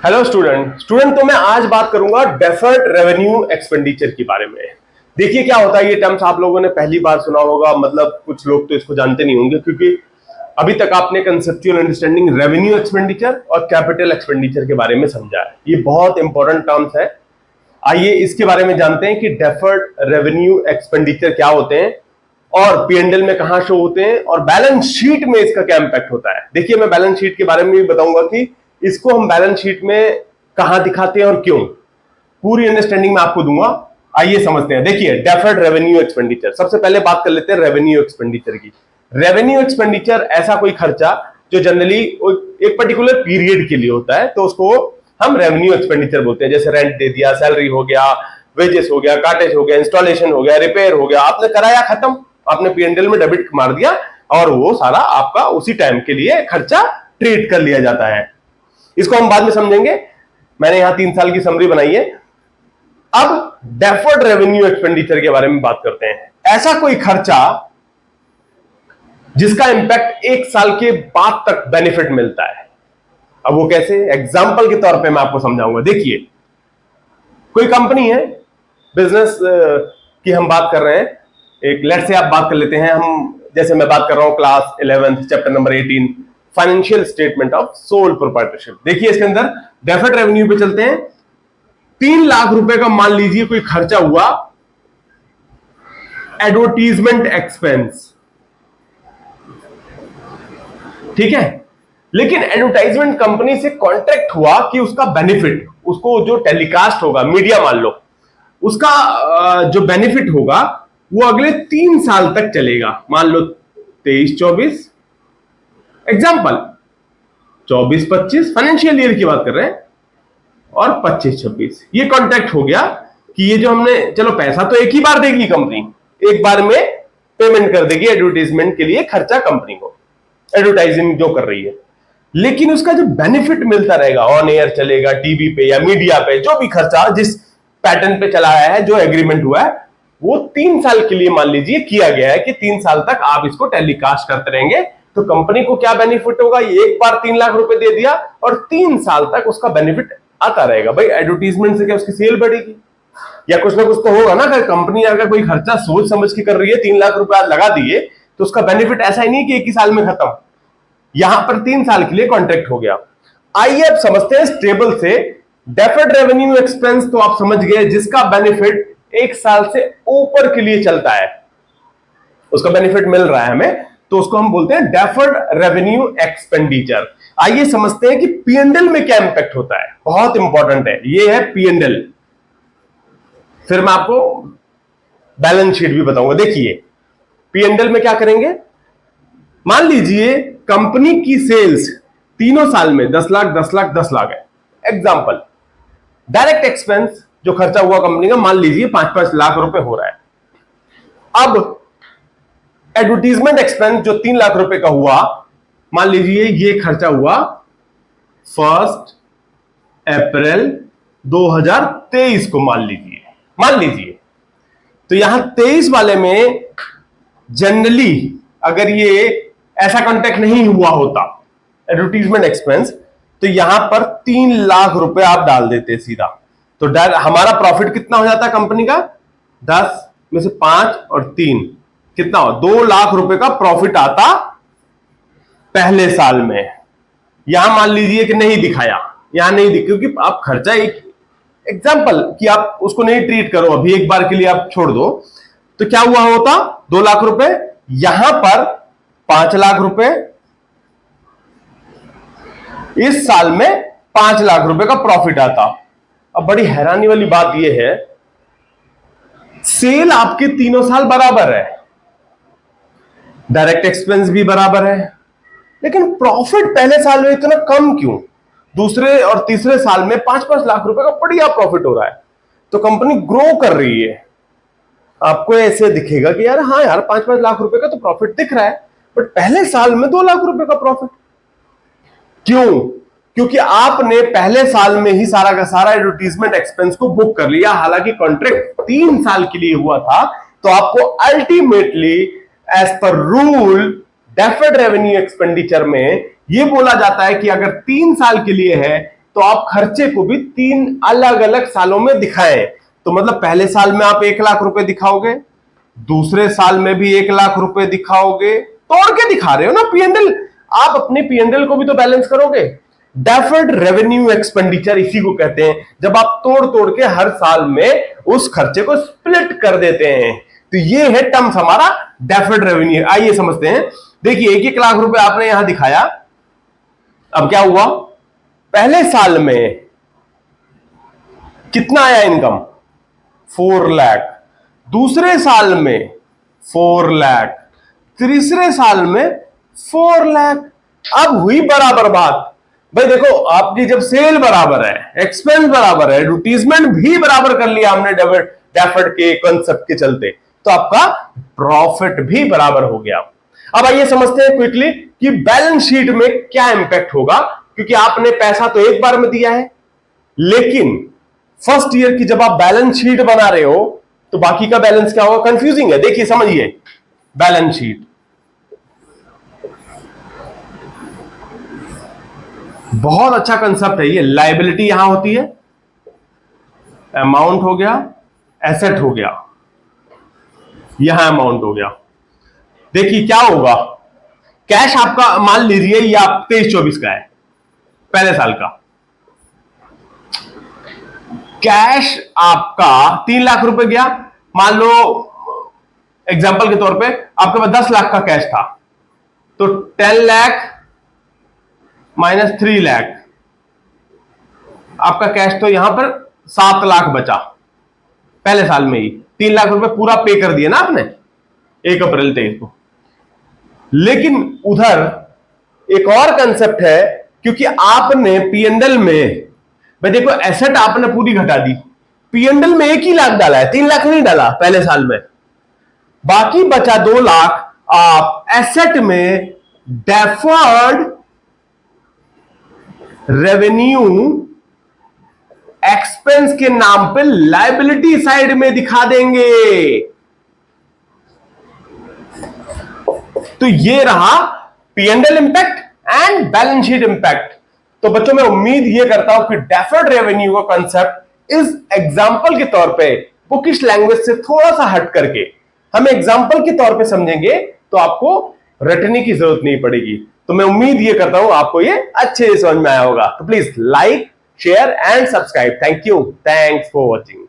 Hello student तो मैं आज बात करूंगा डेफर्ड रेवेन्यू एक्सपेंडिचर के बारे में। देखिए क्या होता है, ये टर्म्स आप लोगों ने पहली बार सुना होगा, मतलब कुछ लोग तो इसको जानते नहीं होंगे क्योंकि अभी तक आपने कंसेप्चुअल अंडरस्टैंडिंग रेवेन्यू एक्सपेंडिचर और कैपिटल एक्सपेंडिचर के बारे में समझा है। ये बहुत इंपॉर्टेंट टर्म्स है। आइए इसके बारे में जानते हैं कि डेफर्ड रेवेन्यू एक्सपेंडिचर क्या होते हैं और पीएनएल में कहां शो होते हैं और बैलेंस शीट में इसका क्या इंपैक्ट होता है। देखिए मैं बैलेंस शीट के बारे में भी बताऊंगा कि इसको हम बैलेंस शीट में कहां दिखाते हैं और क्यों, पूरी अंडरस्टैंडिंग में आपको दूंगा। आइए समझते हैं। देखिए डेफर्ड रेवेन्यू एक्सपेंडिचर, सबसे पहले बात कर लेते हैं रेवेन्यू एक्सपेंडिचर की। रेवेन्यू एक्सपेंडिचर ऐसा कोई खर्चा जो जनरली एक पर्टिकुलर पीरियड के लिए होता है, तो उसको हम रेवेन्यू एक्सपेंडिचर बोलते हैं। जैसे रेंट दे दिया, सैलरी हो गया, वेजेस हो गया, काटेज हो गया, इंस्टॉलेशन हो गया, रिपेयर हो गया, आपने कराया, खत्म, आपने पीएनएल में डेबिट मार दिया और वो सारा आपका उसी टाइम के लिए खर्चा ट्रीट कर लिया जाता है। इसको हम बाद में समझेंगे, मैंने यहां 3 साल की समरी बनाई है। अब डेफर्ड रेवेन्यू एक्सपेंडिचर के बारे में बात करते हैं। ऐसा कोई खर्चा जिसका इंपैक्ट 1 साल के बाद तक बेनिफिट मिलता है। अब वो कैसे, एग्जांपल के तौर पे मैं आपको समझाऊंगा। देखिए कोई कंपनी है, बिजनेस की हम बात कर रहे हैं। एक लेट से आप बात कर लेते हैं, हम जैसे मैं बात कर रहा हूं class 11 chapter number 18 financial statement of sole proprietorship. देखिए इसके अंदर डेफर्ड रेवेन्यू पे चलते हैं। 3 लाख रुपए का मान लीजिए कोई खर्चा हुआ एडवर्टीजमेंट एक्सपेंस, ठीक है। लेकिन एडवर्टाइजमेंट कंपनी से कॉन्ट्रैक्ट हुआ कि उसका बेनिफिट, उसको जो टेलीकास्ट होगा मीडिया मान लो, उसका जो बेनिफिट होगा वो अगले 3 साल तक चलेगा। मान लो 23-24 एग्जाम्पल, 24-25 फाइनेंशियल ईयर की बात कर रहे हैं और 25-26 ये कॉन्ट्रैक्ट हो गया कि ये जो हमने, चलो पैसा तो एक ही बार देगी कंपनी, एक बार में पेमेंट कर देगी एडवर्टाइजमेंट के लिए खर्चा कंपनी को, एडवर्टाइजिंग जो कर रही है। लेकिन उसका जो बेनिफिट मिलता रहेगा, ऑन एयर चलेगा, टीवी पे या मीडिया पे, जो भी खर्चा जिस पैटर्न पे चला है, जो एग्रीमेंट हुआ है, वो 3 साल के लिए मान लीजिए किया गया है कि 3 साल तक आप इसको टेलीकास्ट करते रहेंगे। तो कंपनी को क्या बेनिफिट होगा, ये एक बार 3 लाख रुपए दे दिया और 3 साल तक उसका बेनिफिट आता रहेगा। भाई एडवर्टीजमेंट से क्या उसकी सेल बढ़ेगी या कुछ ना कुछ तो होगा ना। अगर कंपनी अगर कोई खर्चा सोच समझ के कर रही है, 3 लाख रुपए लगा दिए, तो उसका बेनिफिट ऐसा ही नहीं कि एक ही साल में खत्म, यहां पर 3 साल के लिए कॉन्ट्रैक्ट हो गया। आइए अब समझते हैं स्टेबल से। डेफर्ड रेवेन्यू एक्सपेंस तो आप समझ गए, जिसका बेनिफिट 1 साल से ऊपर के लिए चलता है, उसका बेनिफिट मिल रहा है हमें, तो उसको हम बोलते हैं डेफर्ड रेवेन्यू एक्सपेंडिचर। आइए समझते हैं कि पीएनएल में क्या इंपैक्ट होता है, बहुत इंपॉर्टेंट है। ये है पीएनएल, फिर मैं आपको बैलेंस शीट भी बताऊंगा। देखिए पीएनएल में क्या करेंगे, मान लीजिए कंपनी की सेल्स तीनों साल में 10 लाख 10 लाख 10 लाख है, एग्जांपल। डायरेक्ट एक्सपेंस जो खर्चा हुआ कंपनी का, मान लीजिए 5-5 लाख रुपए हो रहा है। अब एडवर्टीजमेंट एक्सपेंस जो 3 लाख रुपए का हुआ, मान लीजिए ये खर्चा हुआ 1 अप्रैल 2023 को, मान लीजिए। तो यहां 23 वाले में जनरली अगर ये ऐसा कॉन्टैक्ट नहीं हुआ होता एडवर्टीजमेंट एक्सपेंस, तो यहां पर 3 लाख रुपए आप डाल देते सीधा, तो हमारा प्रॉफिट कितना हो जाता कंपनी का, 10 में से 5 और 3 कितना हो, 2 लाख रुपए का प्रॉफिट आता पहले साल में। यहां मान लीजिए कि नहीं दिखाया, यहां नहीं दिख, क्योंकि आप खर्चा एक एग्जांपल कि आप उसको नहीं ट्रीट करो, अभी एक बार के लिए आप छोड़ दो, तो क्या हुआ होता, 2 लाख रुपए, यहां पर 5 लाख रुपए, इस साल में 5 लाख रुपए का प्रॉफिट आता। अब बड़ी हैरानी वाली बात यह है, सेल आपके तीनों साल बराबर है, डायरेक्ट एक्सपेंस भी बराबर है, लेकिन प्रॉफिट पहले साल में इतना कम क्यों, दूसरे और तीसरे साल में 5-5 लाख रुपए का बढ़िया प्रॉफिट हो रहा है। तो कंपनी ग्रो कर रही है, आपको ऐसे दिखेगा कि यार हाँ यार 5-5 लाख रुपए का तो प्रॉफिट दिख रहा है, बट पहले साल में 2 लाख रुपए का प्रॉफिट क्यों, क्योंकि आपने पहले साल में ही सारा का सारा एडवर्टीजमेंट एक्सपेंस को बुक कर लिया। हालांकि कॉन्ट्रैक्ट 3 साल के लिए हुआ था, तो आपको ultimately as per rule deferred revenue expenditure में यह बोला जाता है कि अगर 3 साल के लिए है तो आप खर्चे को भी 3 अलग अलग सालों में दिखाएं। तो मतलब पहले साल में आप 1 लाख रुपए दिखाओगे, दूसरे साल में भी 1 लाख रुपए दिखाओगे, तोड़ के दिखा रहे हो ना पीएनएल। आप अपने पीएनएल को भी तो बैलेंस करोगे। डेफर्ड रेवेन्यू एक्सपेंडिचर इसी को कहते हैं, जब आप तोड़ तोड़ के हर साल में उस खर्चे को स्प्लिट कर देते हैं। तो ये है टर्म्स हमारा डेफर्ड रेवेन्यू। आइए समझते हैं। देखिए 1-1 लाख रुपए आपने यहां दिखाया। अब क्या हुआ, पहले साल में कितना आया इनकम, 4 लाख, दूसरे साल में 4 लाख, तीसरे साल में 4 लाख। अब हुई बराबर बात। भाई देखो, आपकी जब सेल बराबर है, एक्सपेंस बराबर है, एडवर्टीजमेंट भी बराबर कर लिया हमने डेफर्ड के कंसेप्ट के चलते, तो आपका प्रॉफिट भी बराबर हो गया। अब आइए समझते हैं क्विकली कि बैलेंस शीट में क्या इंपैक्ट होगा, क्योंकि आपने पैसा तो एक बार में दिया है, लेकिन फर्स्ट ईयर की जब आप बैलेंस शीट बना रहे हो तो बाकी का बैलेंस क्या होगा, कंफ्यूजिंग है। देखिए समझिए, बैलेंस शीट बहुत अच्छा कंसेप्ट है ये। लायबिलिटी यहां होती है, अमाउंट हो गया, एसेट हो गया, यहां अमाउंट हो गया। देखिए क्या होगा, कैश आपका मान लीजिए ये आप 23-24 का है, पहले साल का कैश आपका 3 लाख रुपए गया। मान लो एग्जांपल के तौर पे आपके पास 10 लाख का कैश था, तो 10 लाख माइनस 3 लाख, आपका कैश तो यहां पर 7 लाख बचा पहले साल में ही। 3 लाख रुपए पूरा पे कर दिया ना आपने 1 अप्रैल 23 को। लेकिन उधर एक और कंसेप्ट है, क्योंकि आपने पीएनएल में, भाई देखो एसेट आपने पूरी घटा दी, पीएनएल में 1 ही लाख डाला है, 3 लाख नहीं डाला पहले साल में, बाकी बचा 2 लाख आप एसेट में डेफर्ड रेवेन्यू एक्सपेंस के नाम पे लायबिलिटी साइड में दिखा देंगे। तो ये रहा PNL impact and balance sheet impact. तो बच्चों मैं उम्मीद ये करता हूं कि डेफर्ड रेवेन्यू का कंसेप्ट इस एग्जांपल के तौर पे बुकिश लैंग्वेज से थोड़ा सा हट करके हम एग्जांपल के तौर पे समझेंगे तो आपको रटने की जरूरत नहीं पड़ेगी। तो मैं उम्मीद ये करता हूं आपको ये अच्छे से समझ में आया होगा। तो please like, share and subscribe. Thank you, thanks for watching.